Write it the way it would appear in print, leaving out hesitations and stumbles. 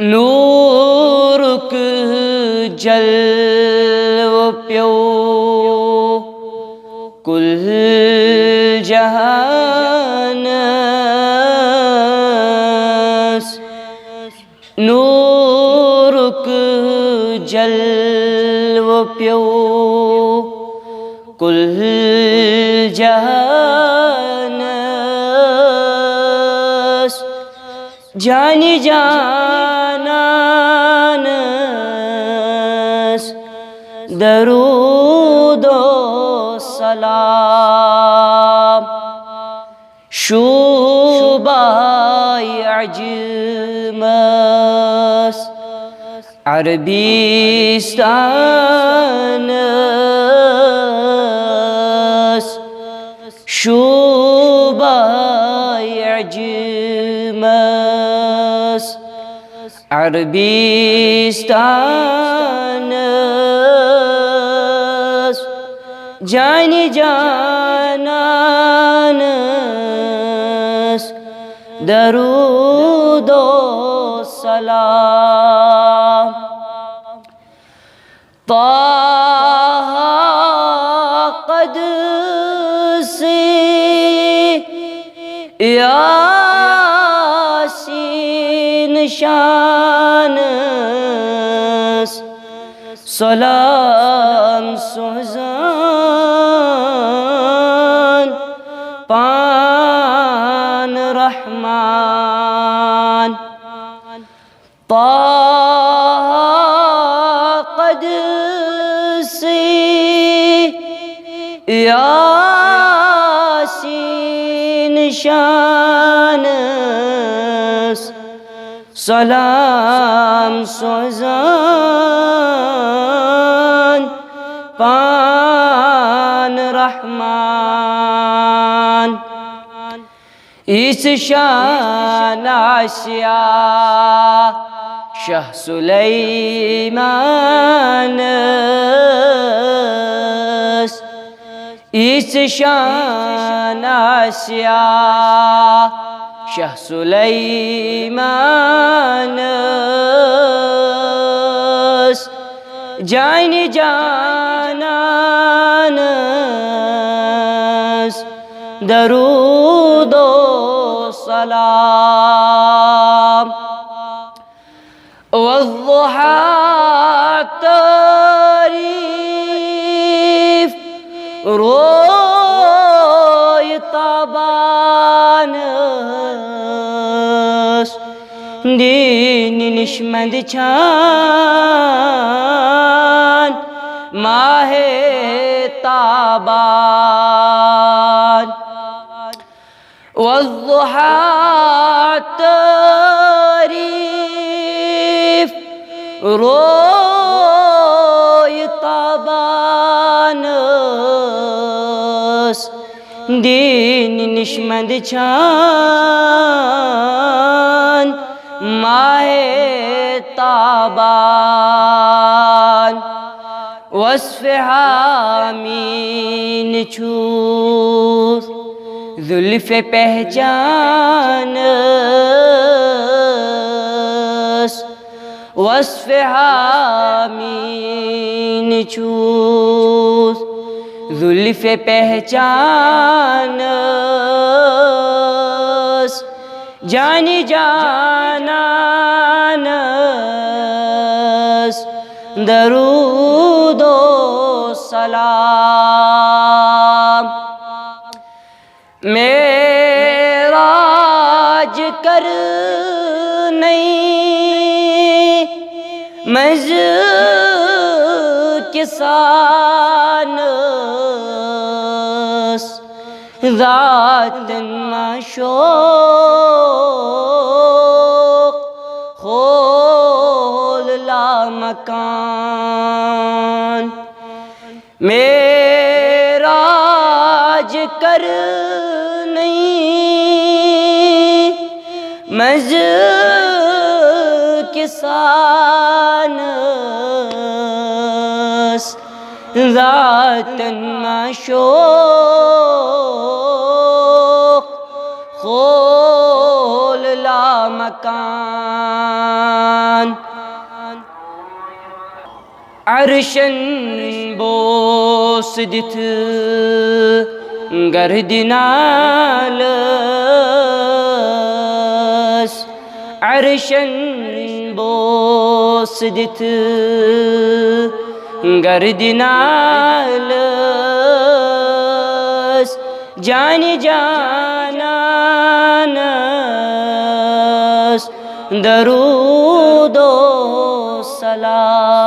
नूरुक जलव प्यो कुल जहानस। नूरुक जलव प्यो कुल जहानस। जानी जानस दरूदो सलाम। शोबाय अजमस अरबिस्तानस। शोबाय अजमस अरबिस्तानस। जानी जानस दरूदो सलाम। ताहा क़द से यासीन शानस। सलाम सुहज़ान पान रहमान। ताहा क़द से यासीन शानस। सलाम सुहज़ान पान रहमान। इस शान आसिया शाह सुलैमानस। इस शान आसिया शाह सुलैमानस। जानी जानस दरूदो सलाम। वज़्ज़ुहा तारीफ़ रोय ताबानस। दीन निशमद छान माहे ताबान। वज़्ज़ुहा तारीफ़ रोय ताबानस। दीन निशमद छान माहे ताबान। वस्फ़ हामीन छूस ज़ुल्फ़ पहचानस। वस्फ़ हामीन छूस ज़ुल्फ़ पहचानस। जानी जानस दरूदो सलाम। मेराज कर नहीं मज किसानस। ज़ातन माशोक़ खोल ला मकान। मेराज कर नहीं मज किसानस। ज़ातन माशोक़ खोल ला मकान। Arşen bosdit gardinalas Arşen bosdit gardinalas Jani jananas Darudo salam